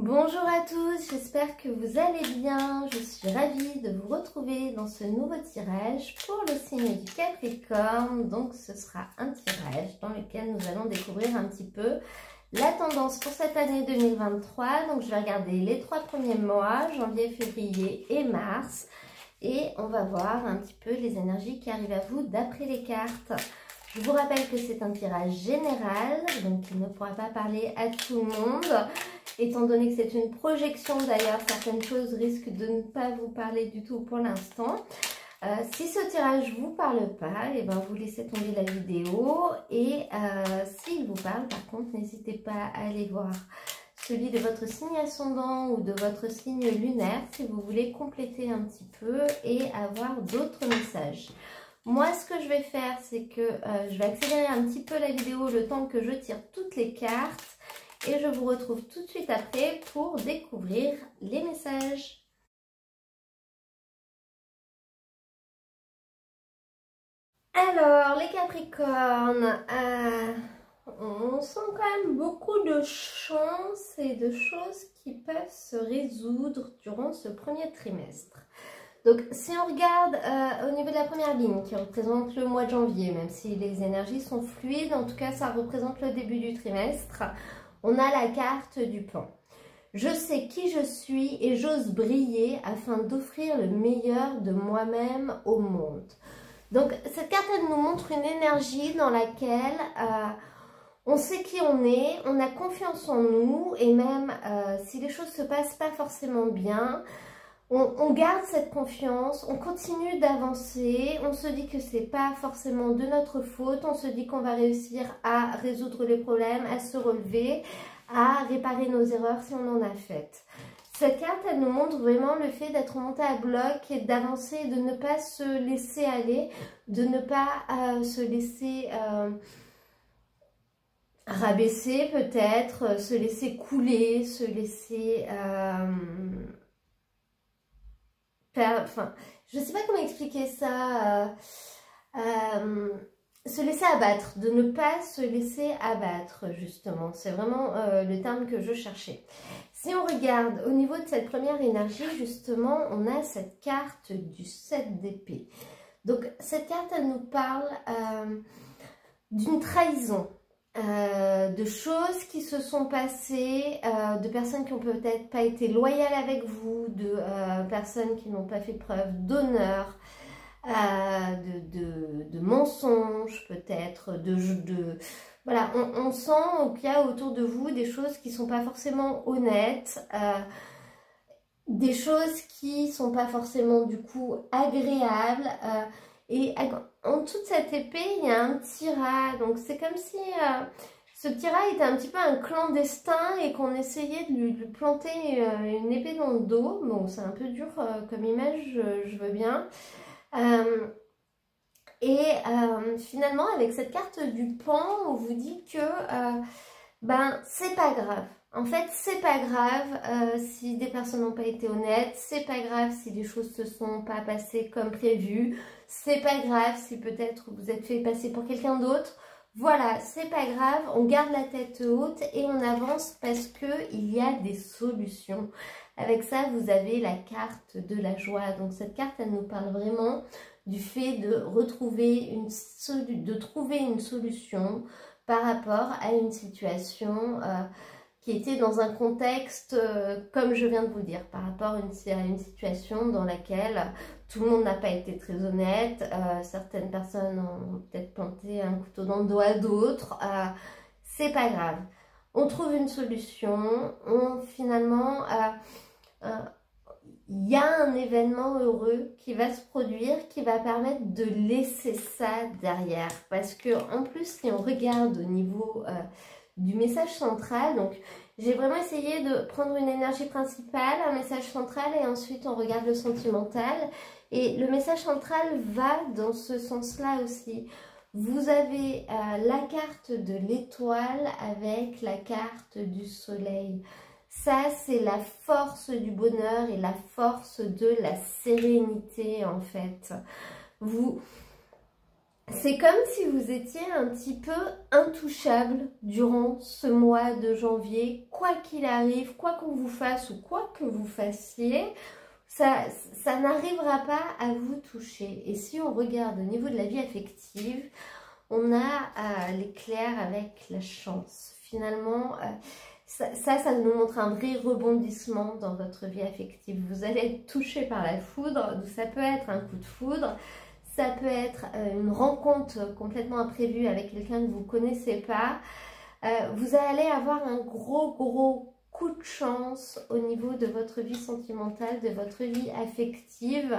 Bonjour à tous, j'espère que vous allez bien. Je suis ravie de vous retrouver dans ce nouveau tirage pour le signe du Capricorne. Donc ce sera un tirage dans lequel nous allons découvrir un petit peu la tendance pour cette année 2023. Donc je vais regarder les 3 premiers mois, janvier, février et mars. Et on va voir un petit peu les énergies qui arrivent à vous d'après les cartes. Je vous rappelle que c'est un tirage général, donc il ne pourra pas parler à tout le monde. Étant donné que c'est une projection, d'ailleurs, certaines choses risquent de ne pas vous parler du tout pour l'instant. Si ce tirage ne vous parle pas, et ben vous laissez tomber la vidéo. Et s'il vous parle, par contre, n'hésitez pas à aller voir celui de votre signe ascendant ou de votre signe lunaire si vous voulez compléter un petit peu et avoir d'autres messages. Moi, ce que je vais faire, c'est que je vais accélérer un petit peu la vidéo le temps que je tire toutes les cartes. Et je vous retrouve tout de suite après pour découvrir les messages. Alors, les Capricornes, on sent quand même beaucoup de chance et de choses qui peuvent se résoudre durant ce premier trimestre. Donc, si on regarde au niveau de la première ligne qui représente le mois de janvier, même si les énergies sont fluides, en tout cas, ça représente le début du trimestre. On a la carte du pan. Je sais qui je suis et j'ose briller afin d'offrir le meilleur de moi-même au monde. Donc, cette carte, elle nous montre une énergie dans laquelle on sait qui on a confiance en nous et même si les choses ne se passent pas forcément bien, on garde cette confiance, on continue d'avancer, on se dit que c'est pas forcément de notre faute, on se dit qu'on va réussir à résoudre les problèmes, à se relever, à réparer nos erreurs si on en a faites. Cette carte, elle nous montre vraiment le fait d'être monté à bloc et d'avancer, de ne pas se laisser aller, de ne pas se laisser rabaisser peut-être, se laisser couler, se laisser... Enfin, je ne sais pas comment expliquer ça, se laisser abattre, de ne pas se laisser abattre justement, c'est vraiment le terme que je cherchais. Si on regarde au niveau de cette première énergie justement, on a cette carte du 7 d'épée. Donc cette carte, elle nous parle d'une trahison. De choses qui se sont passées, de personnes qui n'ont peut-être pas été loyales avec vous, de personnes qui n'ont pas fait preuve d'honneur, de mensonges peut-être, voilà, on sent qu'il y a autour de vous des choses qui ne sont pas forcément honnêtes, des choses qui ne sont pas forcément du coup agréables, et en dessous de cette épée, il y a un petit rat. Donc c'est comme si ce petit rat était un petit peu un clandestin et qu'on essayait de lui planter une épée dans le dos. Bon, c'est un peu dur comme image, je veux bien. Finalement, avec cette carte du pan, on vous dit que ben c'est pas grave. En fait, c'est pas grave si des personnes n'ont pas été honnêtes, c'est pas grave si les choses se sont pas passées comme prévu, c'est pas grave si peut-être vous êtes fait passer pour quelqu'un d'autre. Voilà, c'est pas grave, on garde la tête haute et on avance parce qu'il y a des solutions. Avec ça, vous avez la carte de la joie. Donc cette carte, elle nous parle vraiment du fait de trouver une solution par rapport à une situation qui était dans un contexte, comme je viens de vous dire, par rapport à une situation dans laquelle tout le monde n'a pas été très honnête, certaines personnes ont peut-être planté un couteau dans le dos à d'autres, c'est pas grave. On trouve une solution, finalement, il y a un événement heureux qui va se produire, qui va permettre de laisser ça derrière. Parce que en plus, si on regarde au niveau du message central, donc j'ai vraiment essayé de prendre une énergie principale, un message central et ensuite on regarde le sentimental. Et le message central va dans ce sens-là aussi. Vous avez la carte de l'étoile avec la carte du soleil. Ça, c'est la force du bonheur et la force de la sérénité, en fait. C'est comme si vous étiez un petit peu intouchable durant ce mois de janvier, quoi qu'il arrive, quoi qu'on vous fasse ou quoi que vous fassiez, ça n'arrivera pas à vous toucher. Et si on regarde au niveau de la vie affective, on a l'éclair avec la chance. Finalement, ça nous montre un vrai rebondissement dans votre vie affective. Vous allez être touché par la foudre, ça peut être un coup de foudre, ça peut être une rencontre complètement imprévue avec quelqu'un que vous ne connaissez pas. Vous allez avoir un gros coup de chance au niveau de votre vie sentimentale, de votre vie affective.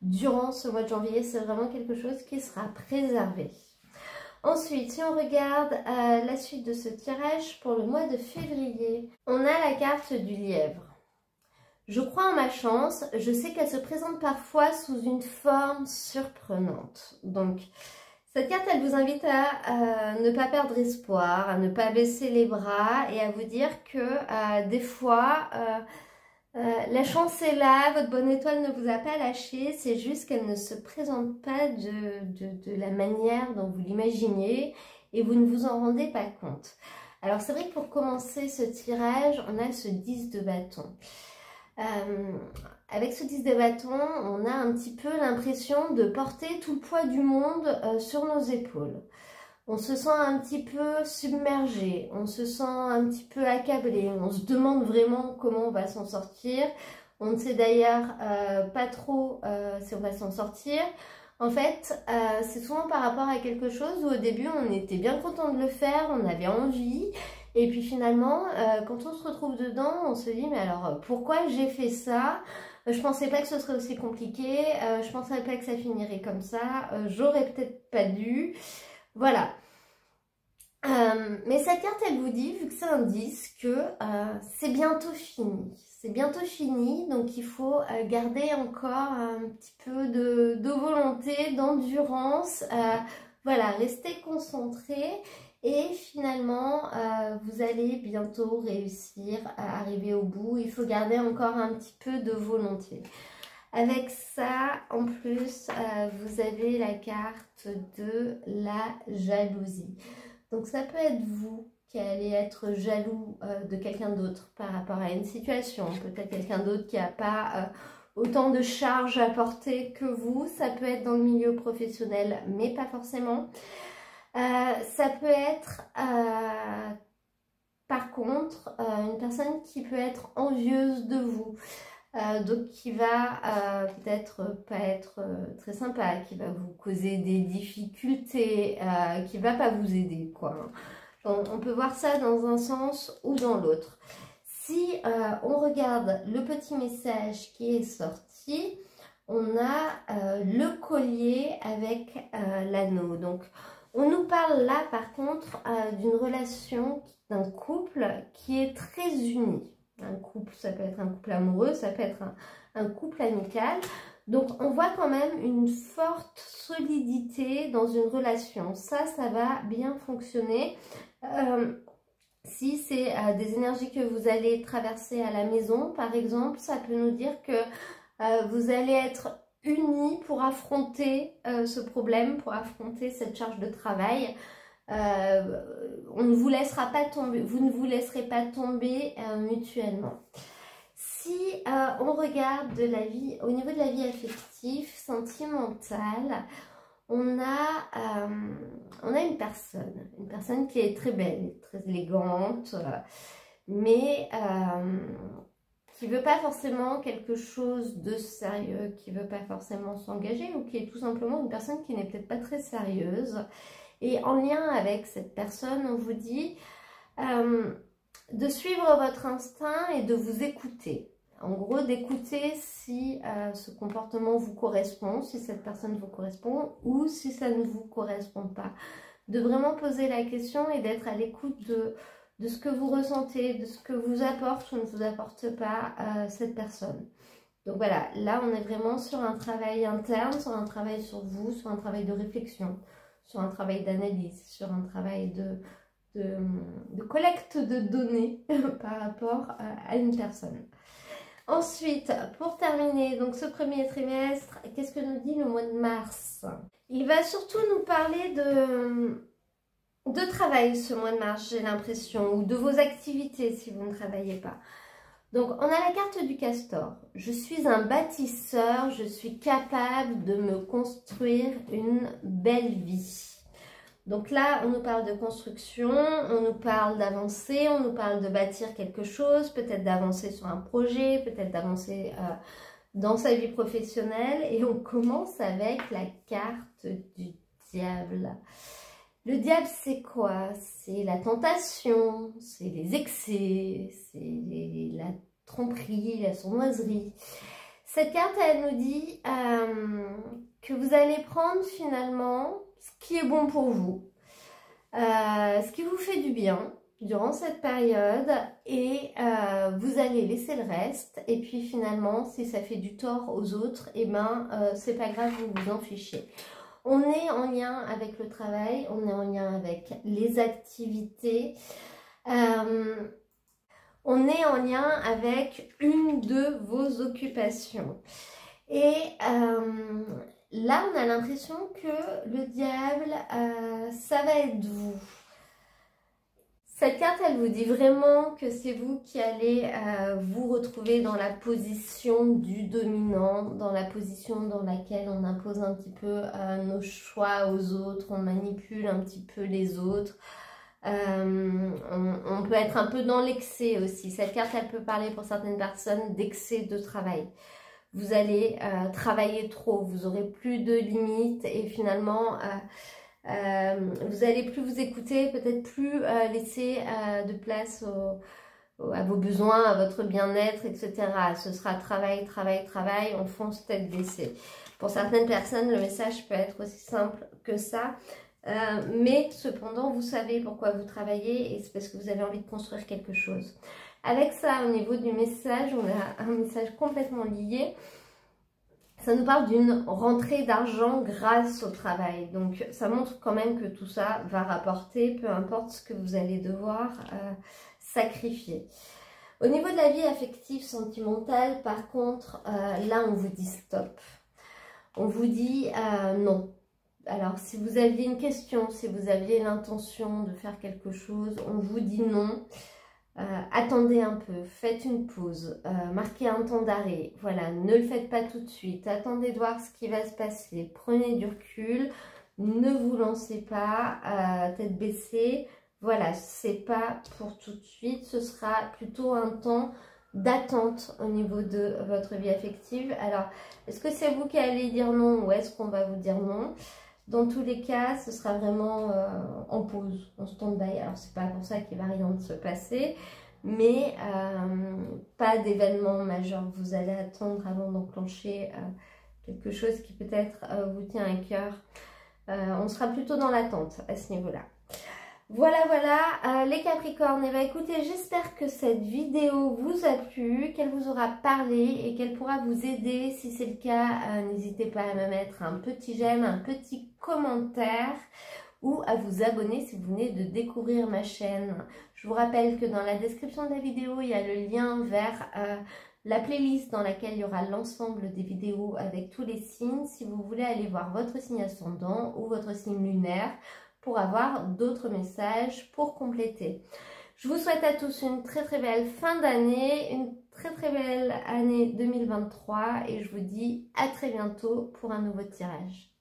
Durant ce mois de janvier, c'est vraiment quelque chose qui sera préservé. Ensuite, si on regarde la suite de ce tirage pour le mois de février, on a la carte du lièvre. Je crois en ma chance, je sais qu'elle se présente parfois sous une forme surprenante. Donc, cette carte, elle vous invite à ne pas perdre espoir, à ne pas baisser les bras et à vous dire que des fois, la chance est là, votre bonne étoile ne vous a pas lâché, c'est juste qu'elle ne se présente pas de la manière dont vous l'imaginez et vous ne vous en rendez pas compte. Alors, c'est vrai que pour commencer ce tirage, on a ce 10 de bâton. Avec ce 10 de bâton, on a un petit peu l'impression de porter tout le poids du monde sur nos épaules. On se sent un petit peu submergé, on se sent un petit peu accablé, on se demande vraiment comment on va s'en sortir. On ne sait d'ailleurs pas trop si on va s'en sortir. En fait, c'est souvent par rapport à quelque chose où au début on était bien content de le faire, on avait envie. Et puis finalement, quand on se retrouve dedans, on se dit mais alors pourquoi j'ai fait ça? Je pensais pas que ce serait aussi compliqué, je pensais pas que ça finirait comme ça, j'aurais peut-être pas dû. Voilà. Mais cette carte, elle vous dit, vu que c'est un 10, que c'est bientôt fini. C'est bientôt fini, donc il faut garder encore un petit peu de volonté, d'endurance. Voilà, restez concentré et finalement, vous allez bientôt réussir à arriver au bout. Il faut garder encore un petit peu de volonté. Avec ça, en plus, vous avez la carte de la jalousie. Donc ça peut être vous qui allez être jaloux de quelqu'un d'autre par rapport à une situation. Peut-être quelqu'un d'autre qui n'a pas autant de charges à porter que vous. Ça peut être dans le milieu professionnel, mais pas forcément. Ça peut être, par contre, une personne qui peut être envieuse de vous. Donc qui va peut-être pas être très sympa, qui va vous causer des difficultés, qui va pas vous aider quoi. On peut voir ça dans un sens ou dans l'autre. Si on regarde le petit message qui est sorti, on a le collier avec l'anneau. Donc on nous parle là par contre d'une relation d'un couple qui est très uni. Un couple, ça peut être un couple amoureux, ça peut être un couple amical. Donc, on voit quand même une forte solidité dans une relation. Ça va bien fonctionner. Si c'est des énergies que vous allez traverser à la maison, par exemple, ça peut nous dire que vous allez être unis pour affronter ce problème, pour affronter cette charge de travail. On ne vous laissera pas tomber, vous ne vous laisserez pas tomber mutuellement. Si on regarde de la vie, au niveau de la vie affective, sentimentale, on a une personne qui est très belle, très élégante, mais qui veut pas forcément quelque chose de sérieux, qui veut pas forcément s'engager, ou qui est tout simplement une personne qui n'est peut-être pas très sérieuse. Et en lien avec cette personne, on vous dit de suivre votre instinct et de vous écouter. En gros, d'écouter si ce comportement vous correspond, si cette personne vous correspond ou si ça ne vous correspond pas. De vraiment poser la question et d'être à l'écoute de ce que vous ressentez, de ce que vous apporte ou ne vous apporte pas cette personne. Donc voilà, là on est vraiment sur un travail interne, sur un travail sur vous, sur un travail de réflexion, sur un travail d'analyse, sur un travail de collecte de données par rapport à une personne. Ensuite, pour terminer donc ce premier trimestre, qu'est-ce que nous dit le mois de mars? Il va surtout nous parler de travail ce mois de mars, j'ai l'impression, ou de vos activités si vous ne travaillez pas. Donc, on a la carte du castor. Je suis un bâtisseur, je suis capable de me construire une belle vie. Donc là, on nous parle de construction, on nous parle d'avancer, on nous parle de bâtir quelque chose, peut-être d'avancer sur un projet, peut-être d'avancer dans sa vie professionnelle. Et on commence avec la carte du diable. Le diable, c'est quoi? C'est la tentation, c'est les excès, c'est la tromperie, la sournoiserie. Cette carte, elle nous dit que vous allez prendre finalement ce qui est bon pour vous, ce qui vous fait du bien durant cette période et vous allez laisser le reste. Et puis finalement, si ça fait du tort aux autres, et ben c'est pas grave, vous vous en fichez. On est en lien avec le travail, on est en lien avec les activités, on est en lien avec une de vos occupations. Et là, on a l'impression que le diable, ça va être vous. Cette carte, elle vous dit vraiment que c'est vous qui allez vous retrouver dans la position du dominant, dans la position dans laquelle on impose un petit peu nos choix aux autres, on manipule un petit peu les autres. On peut être un peu dans l'excès aussi. Cette carte, elle peut parler pour certaines personnes d'excès de travail. Vous allez travailler trop, vous aurez plus de limites et finalement... vous allez plus vous écouter, peut-être plus laisser de place à vos besoins, à votre bien-être, etc. Ce sera travail, travail, travail, on fonce tête baissée. Pour certaines personnes, le message peut être aussi simple que ça, mais cependant, vous savez pourquoi vous travaillez et c'est parce que vous avez envie de construire quelque chose. Avec ça, au niveau du message, on a un message complètement lié. Ça nous parle d'une rentrée d'argent grâce au travail. Donc, ça montre quand même que tout ça va rapporter, peu importe ce que vous allez devoir sacrifier. Au niveau de la vie affective, sentimentale, par contre, là, on vous dit stop. On vous dit non. Alors, si vous aviez une question, si vous aviez l'intention de faire quelque chose, on vous dit non. Attendez un peu, faites une pause, marquez un temps d'arrêt, voilà, ne le faites pas tout de suite, attendez de voir ce qui va se passer, prenez du recul, ne vous lancez pas tête baissée, voilà, c'est pas pour tout de suite, ce sera plutôt un temps d'attente au niveau de votre vie affective. Alors, est-ce que c'est vous qui allez dire non ou est-ce qu'on va vous dire non? Dans tous les cas, ce sera vraiment en pause, en stand-by. Alors, c'est pas pour ça qu'il va rien se passer, mais pas d'événement majeur. Vous allez attendre avant d'enclencher quelque chose qui peut-être vous tient à cœur. On sera plutôt dans l'attente à ce niveau-là. Voilà, voilà, les Capricornes. Et bien, écoutez, j'espère que cette vidéo vous a plu, qu'elle vous aura parlé et qu'elle pourra vous aider. Si c'est le cas, n'hésitez pas à me mettre un petit j'aime, un petit commentaire ou à vous abonner si vous venez de découvrir ma chaîne. Je vous rappelle que dans la description de la vidéo, il y a le lien vers la playlist dans laquelle il y aura l'ensemble des vidéos avec tous les signes. Si vous voulez aller voir votre signe ascendant ou votre signe lunaire, pour avoir d'autres messages pour compléter. Je vous souhaite à tous une très très belle fin d'année, une très très belle année 2023 et je vous dis à très bientôt pour un nouveau tirage.